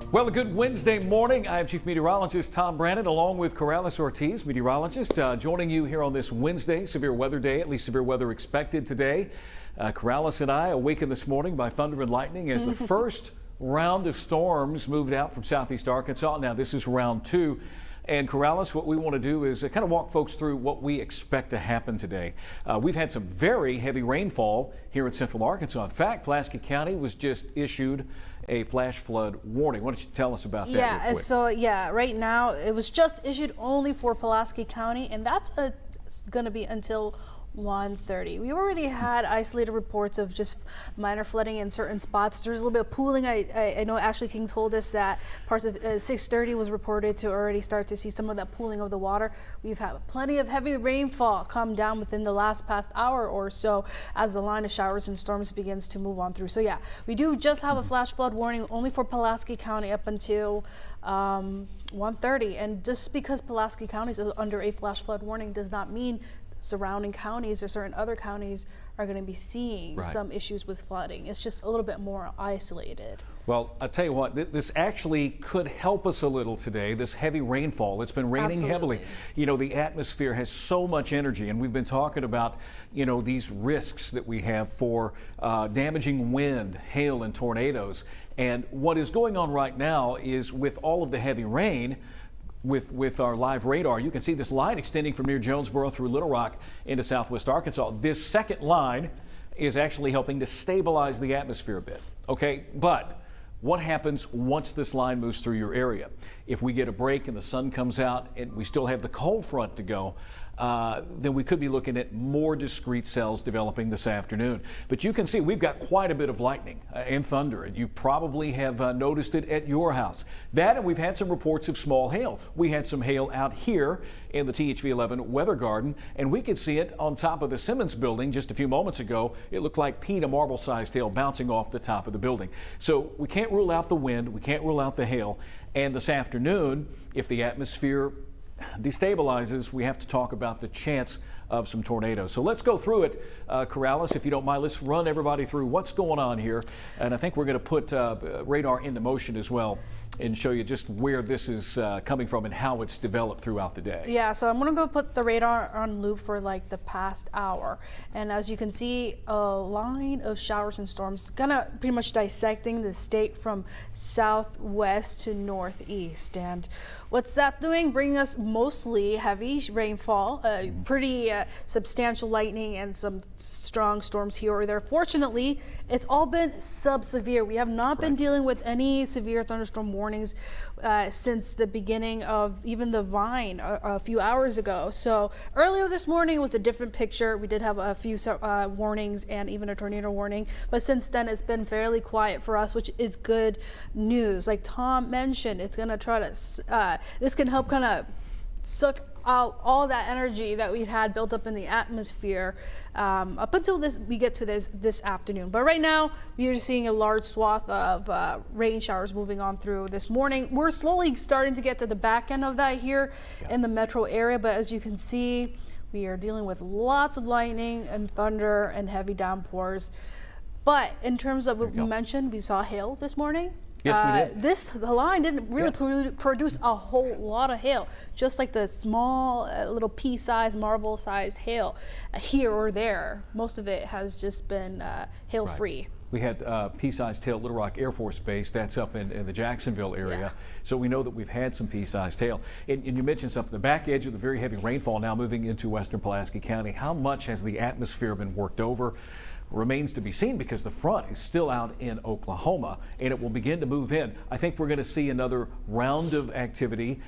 Well, a good Wednesday morning. I'm Chief Meteorologist Tom Brannon, along with Corallys Ortiz, meteorologist, joining you here on this Wednesday, severe weather day, at least severe weather expected today. Corallys and I awakened this morning by thunder and lightning as the first round of storms moved out from southeast Arkansas. Now, this is round two. And Corallys, what we want to do is kind of walk folks through what we expect to happen today. We've had some very heavy rainfall here in central Arkansas. In fact, Pulaski County was just issued a flash flood warning. Why don't you tell us about that real quick? Right now it was just issued only for Pulaski County, and that's going to be until 1:30. We already had isolated reports of just minor flooding in certain spots. There's a little bit of pooling. I know Ashley King told us that parts of 6:30 was reported to already start to see some of that pooling of the water. We've had plenty of heavy rainfall come down within the past hour or so as the line of showers and storms begins to move on through. So yeah, we do just have a flash flood warning only for Pulaski County up until 1:30. And just because Pulaski County is under a flash flood warning does not mean surrounding counties or certain other counties are going to be seeing some issues with flooding. It's just a little bit more isolated. Well, I'll tell you what, this actually could help us a little today, this heavy rainfall. It's been raining heavily. You know, the atmosphere has so much energy, and we've been talking about, you know, these risks that we have for damaging wind, hail, and tornadoes. And what is going on right now is with all of the heavy rain, with our live radar, you can see this line extending from near Jonesboro through Little Rock into southwest Arkansas. This second line is actually helping to stabilize the atmosphere a bit. Okay, but what happens once this line moves through your area? If we get a break and the sun comes out and we still have the cold front to go, then we could be looking at more discrete cells developing this afternoon. But you can see we've got quite a bit of lightning and thunder, and you probably have noticed it at your house. That, and we've had some reports of small hail. We had some hail out here in the THV 11 weather garden, and we could see it on top of the Simmons building just a few moments ago. It looked like peanut marble-sized hail bouncing off the top of the building. So we can't rule out the wind, we can't rule out the hail, and this afternoon, if the atmosphere destabilizes, we have to talk about the chance of some tornadoes. So let's go through it, Corallys, if you don't mind. Let's run everybody through what's going on here, and I think we're going to put radar into motion as well and show you just where this is coming from and how it's developed throughout the day. Yeah, so I'm going to go put the radar on loop for like the past hour, and as you can see, a line of showers and storms kind of pretty much dissecting the state from southwest to northeast. And what's that doing? Bringing us mostly heavy rainfall, pretty substantial lightning, and some strong storms here or there. Fortunately, it's all been sub-severe. We have not been dealing with any severe thunderstorm warnings since the beginning of even the Vine a few hours ago. So earlier this morning was a different picture. We did have a few warnings and even a tornado warning, but since then it's been fairly quiet for us, which is good news. Like Tom mentioned, it's going to try to this can help kind of suck out all that energy that we had built up in the atmosphere up until we get to this afternoon. But right now we are just seeing a large swath of rain showers moving on through this morning. We're slowly starting to get to the back end of that here in the metro area, but as you can see, we are dealing with lots of lightning and thunder and heavy downpours. But in terms of what you mentioned, we saw hail this morning. Yes, we did. The line didn't really produce a whole lot of hail, just like the small little pea-sized, marble-sized hail here or there. Most of it has just been hail-free. We had pea-sized hail at Little Rock Air Force Base. That's up in the Jacksonville area. So we know that we've had some pea-sized hail. And you mentioned something, the back edge of the very heavy rainfall now moving into western Pulaski County. How much has the atmosphere been worked over? Remains to be seen, because the front is still out in Oklahoma and it will begin to move in. I think we're going to see another round of activity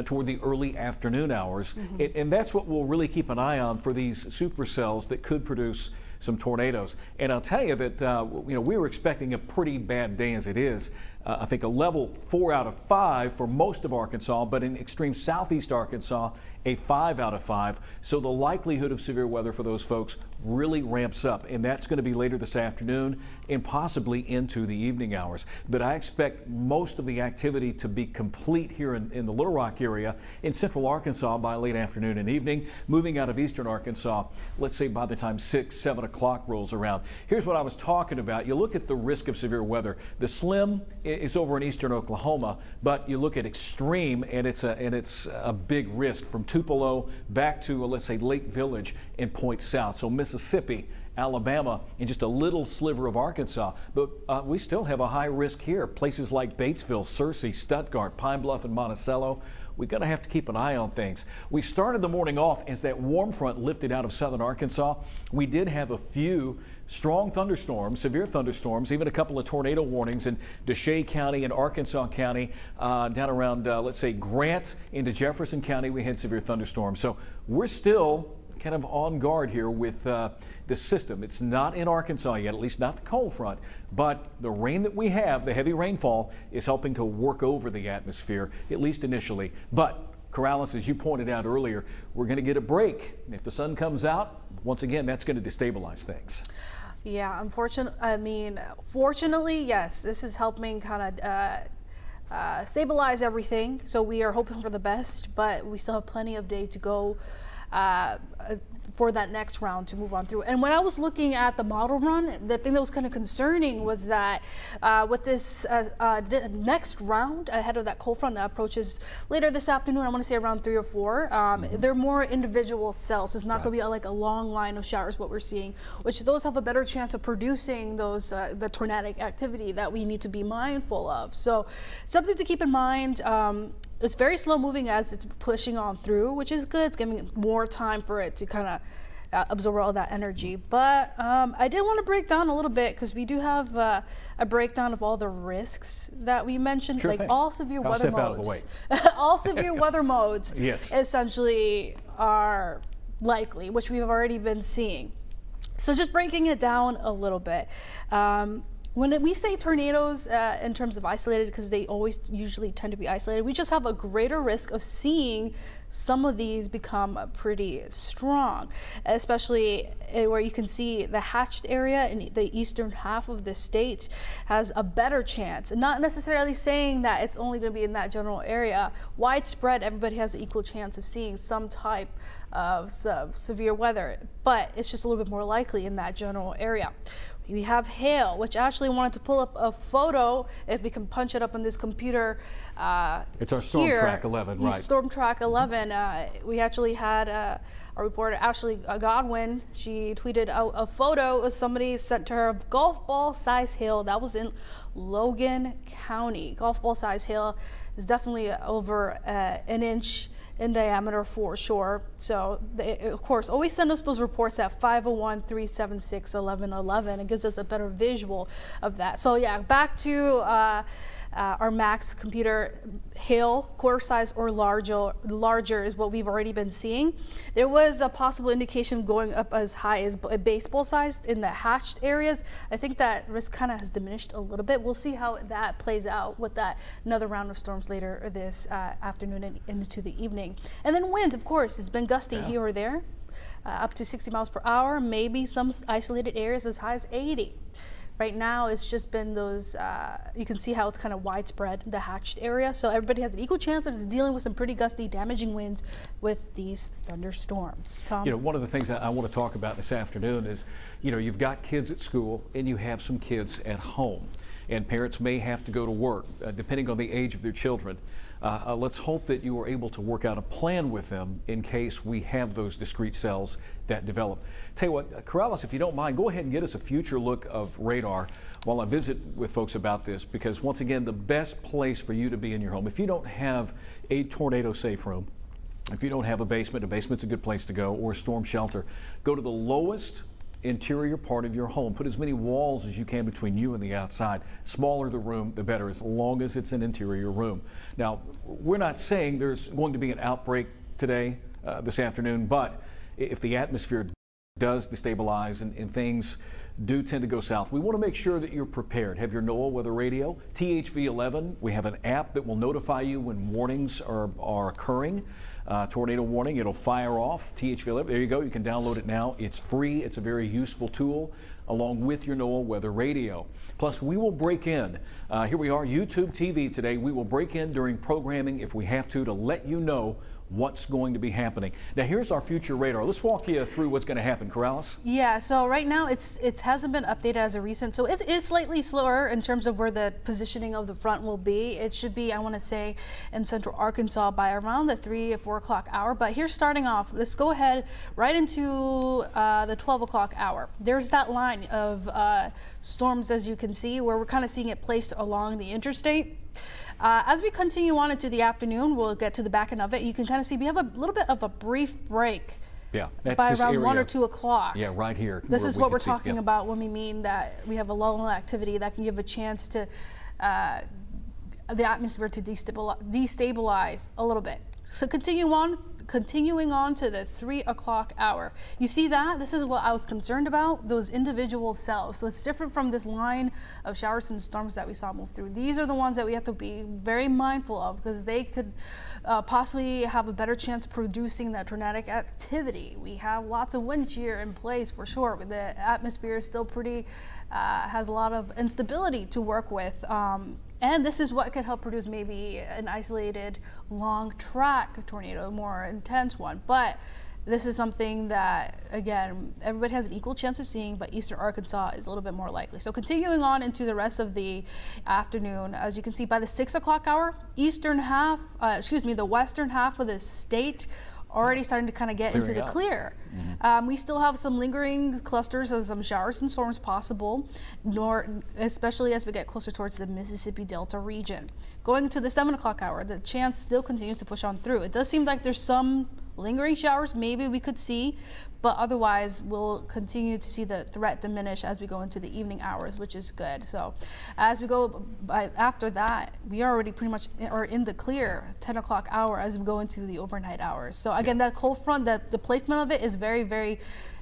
toward the early afternoon hours. And that's what we'll really keep an eye on for these supercells that could produce some tornadoes. And I'll tell you that you know, we were expecting a pretty bad day as it is. I think a level 4 out of 5 for most of Arkansas, but in extreme southeast Arkansas, a 5 out of 5. So the likelihood of severe weather for those folks really ramps up, and that's going to be later this afternoon and possibly into the evening hours. But I expect most of the activity to be complete here in the Little Rock area in central Arkansas by late afternoon and evening, moving out of eastern Arkansas, let's say by the time 6, 7 o'clock rolls around. Here's what I was talking about. You look at the risk of severe weather. The slim is over in eastern Oklahoma, but you look at extreme, and it's a big risk from Tupelo back to let's say Lake Village and Point South. So Mississippi, Alabama, and just a little sliver of Arkansas. But we still have a high risk here. Places like Batesville, Searcy, Stuttgart, Pine Bluff, and Monticello. We're going to have to keep an eye on things. We started the morning off as that warm front lifted out of southern Arkansas. We did have a few strong thunderstorms, severe thunderstorms, even a couple of tornado warnings in Deshay County and Arkansas County, down around, let's say, Grant into Jefferson County. We had severe thunderstorms. So we're still kind of on guard here with this system. It's not in Arkansas yet, at least not the cold front, but the rain that we have, the heavy rainfall, is helping to work over the atmosphere, at least initially. But Corallys, as you pointed out earlier, we're going to get a break. And if the sun comes out, once again, that's going to destabilize things. Yeah, fortunately, yes, this is helping kind of stabilize everything. So we are hoping for the best, but we still have plenty of day to go for that next round to move on through. And when I was looking at the model run, the thing that was kind of concerning was that with this next round ahead of that cold front that approaches later this afternoon, I want to say around 3 or 4, they're more individual cells. It's not going to be like a long line of showers, what we're seeing, which those have a better chance of producing those the tornadic activity that we need to be mindful of. So something to keep in mind. It's very slow moving as it's pushing on through, which is good. It's giving more time for it to kind of absorb all that energy. But I did want to break down a little bit because we do have a breakdown of all the risks that we mentioned, Sure like thing. all severe I'll weather step out of the modes. way. All severe weather modes Yes. essentially are likely, which we've already been seeing. So just breaking it down a little bit. When we say tornadoes in terms of isolated, because they always usually tend to be isolated, we just have a greater risk of seeing some of these become pretty strong, especially where you can see the hatched area in the eastern half of the state has a better chance. Not necessarily saying that it's only going to be in that general area. Widespread, everybody has an equal chance of seeing some type of severe weather, but it's just a little bit more likely in that general area. We have hail, which I actually wanted to pull up a photo, if we can punch it up on this computer. It's our Storm here. Track 11, right? Storm Track 11. We actually had our reporter, Ashley Godwin. She tweeted a photo of somebody sent to her of golf ball size hail. That was in Logan County. Golf ball size hail is definitely over an inch in diameter for sure. So they, of course, always send us those reports at 501-376-1111. It gives us a better visual of that. So yeah, back to our max computer. Hail, quarter size or larger is what we've already been seeing. There was a possible indication going up as high as a baseball size in the hatched areas. I think that risk kind of has diminished a little bit. We'll see how that plays out with that another round of storms later this afternoon and into the evening. And then winds, of course, it's been gusty here or there, up to 60 miles per hour, maybe some isolated areas as high as 80. Right now, it's just been those, you can see how it's kind of widespread, the hatched area. So everybody has an equal chance of dealing with some pretty gusty, damaging winds with these thunderstorms. Tom? You know, one of the things that I want to talk about this afternoon is, you know, you've got kids at school and you have some kids at home. And parents may have to go to work, depending on the age of their children. Let's hope that you are able to work out a plan with them in case we have those discrete cells that develop. Tell you what, Corallys, if you don't mind, go ahead and get us a future look of radar while I visit with folks about this, because once again, the best place for you to be in your home, if you don't have a tornado safe room, if you don't have a basement's a good place to go, or a storm shelter, go to the lowest interior part of your home. Put as many walls as you can between you and the outside. Smaller the room, the better, as long as it's an interior room. Now, we're not saying there's going to be an outbreak today, this afternoon, but if the atmosphere does destabilize and things do tend to go south, we want to make sure that you're prepared. Have your NOAA weather radio, THV11. We have an app that will notify you when warnings are occurring. Tornado warning, it'll fire off. THV11, there you go. You can download it now. It's free. It's a very useful tool along with your NOAA weather radio. Plus, we will break in. Here we are, YouTube TV today. We will break in during programming if we have to let you know what's going to be happening. Now, here's our future radar. Let's walk you through what's going to happen. Corrales? Yeah, so right now it hasn't been updated as of recent, so it's slightly slower in terms of where the positioning of the front will be. It should be, I want to say, in central Arkansas by around the 3 or 4 o'clock hour. But here's starting off. Let's go ahead right into the 12 o'clock hour. There's that line of storms, as you can see, where we're kind of seeing it placed along the interstate. As we continue on into the afternoon, we'll get to the back end of it. You can kind of see we have a little bit of a brief break. Yeah, that's by this around area. 1 or 2 o'clock. Yeah, right here. This is what we're talking yeah. about when we mean that we have a lull in activity that can give a chance to the atmosphere to destabilize a little bit. So continuing on to the 3 o'clock hour. You see that? This is what I was concerned about, those individual cells. So it's different from this line of showers and storms that we saw move through. These are the ones that we have to be very mindful of because they could possibly have a better chance of producing that tornadic activity. We have lots of wind shear in place for sure. The atmosphere is still pretty, has a lot of instability to work with. And this is what could help produce maybe an isolated long track tornado, a more intense one. But this is something that, again, everybody has an equal chance of seeing, but eastern Arkansas is a little bit more likely. So continuing on into the rest of the afternoon, as you can see by the 6 o'clock hour, the western half of the state already starting to kind of get into the clear. Mm-hmm. We still have some lingering clusters of some showers and storms possible, especially as we get closer towards the Mississippi Delta region. Going to the 7 o'clock hour, the chance still continues to push on through. It does seem like there's some lingering showers maybe we could see, but otherwise we'll continue to see the threat diminish as we go into the evening hours, which is good. So as we go by after that, we already pretty much are in the clear 10 o'clock hour as we go into the overnight hours. So again, that cold front, the placement of it is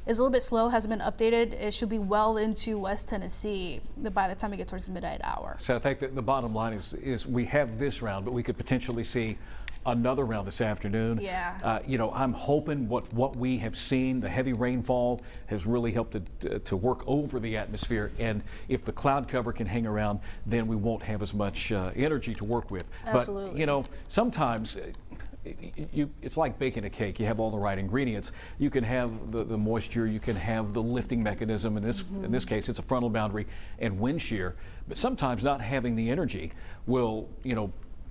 is a little bit slow, hasn't been updated. It should be well into West Tennessee by the time we get towards the midnight hour. So I think that the bottom line is we have this round, but we could potentially see another round this afternoon. Yeah. I'm hoping what we have seen, the heavy rainfall has really helped to work over the atmosphere. And if the cloud cover can hang around, then we won't have as much energy to work with. Absolutely. But, sometimes it's like baking a cake. You have all the right ingredients. You can have the moisture, you can have the lifting mechanism. In this case, it's a frontal boundary and wind shear. But sometimes not having the energy will,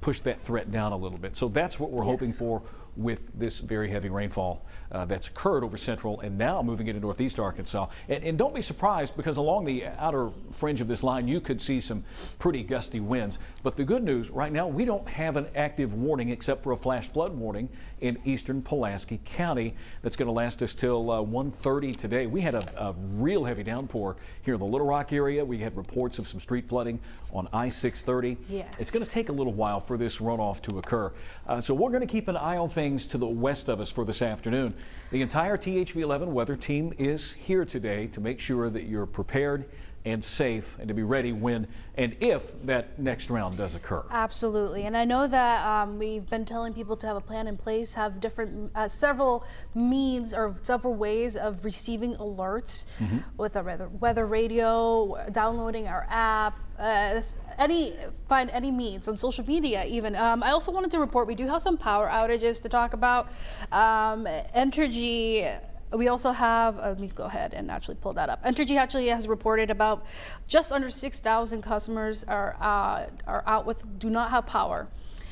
push that threat down a little bit. So that's what we're hoping for with this very heavy rainfall that's occurred over central and now moving into northeast Arkansas. And don't be surprised, because along the outer fringe of this line you could see some pretty gusty winds. But the good news right now, we don't have an active warning except for a flash flood warning in eastern Pulaski County that's going to last us till 1:30 today. We had a real heavy downpour here in the Little Rock area. We had reports of some street flooding on I-630. Yes. It's going to take a little while for this runoff to occur. So we're going to keep an eye on things to the west of us for this afternoon. The entire THV11 weather team is here today to make sure that you're prepared and safe and to be ready when and if that next round does occur. Absolutely. And I know that we've been telling people to have a plan in place, have different several means or several ways of receiving alerts with a weather radio, downloading our app, find any means on social media even. I also wanted to report we do have some power outages to talk about. Entergy, we also have, let me go ahead and actually pull that up. Entergy actually has reported about just under 6,000 customers are out do not have power.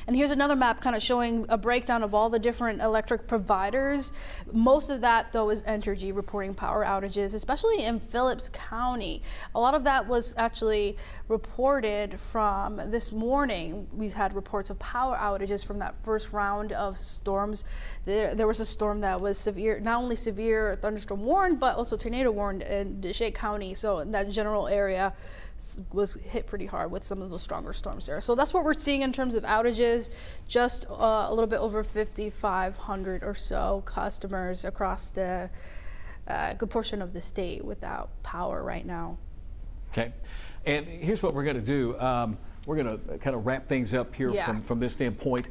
And here's another map kind of showing a breakdown of all the different electric providers. Most of that, though, is Entergy reporting power outages, especially in Phillips County. A lot of that was actually reported from this morning. We've had reports of power outages from that first round of storms. There was a storm that was severe, not only severe thunderstorm warned, but also tornado warned in Deschutes County. So in that general area was hit pretty hard with some of those stronger storms there. So that's what we're seeing in terms of outages, just a little bit over 5,500 or so customers across the good portion of the state without power right now. Okay, and here's what we're going to do. we're going to kind of wrap things up here from this standpoint.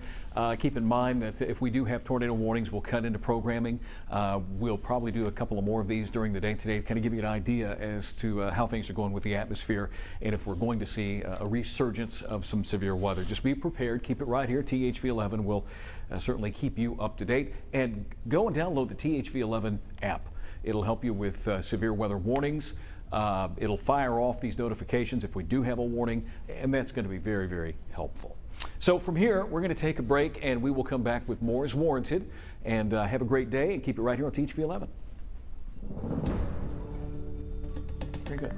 Keep in mind that if we do have tornado warnings, we'll cut into programming. We'll probably do a couple of more of these during the day today to kind of give you an idea as to how things are going with the atmosphere and if we're going to see a resurgence of some severe weather. Just be prepared. Keep it right here. THV11 will certainly keep you up to date. And go and download the THV11 app. It'll help you with severe weather warnings. It'll fire off these notifications if we do have a warning, and that's going to be very, very helpful. So from here, we're going to take a break, and we will come back with more as warranted. And have a great day, and keep it right here on THV11. Very good.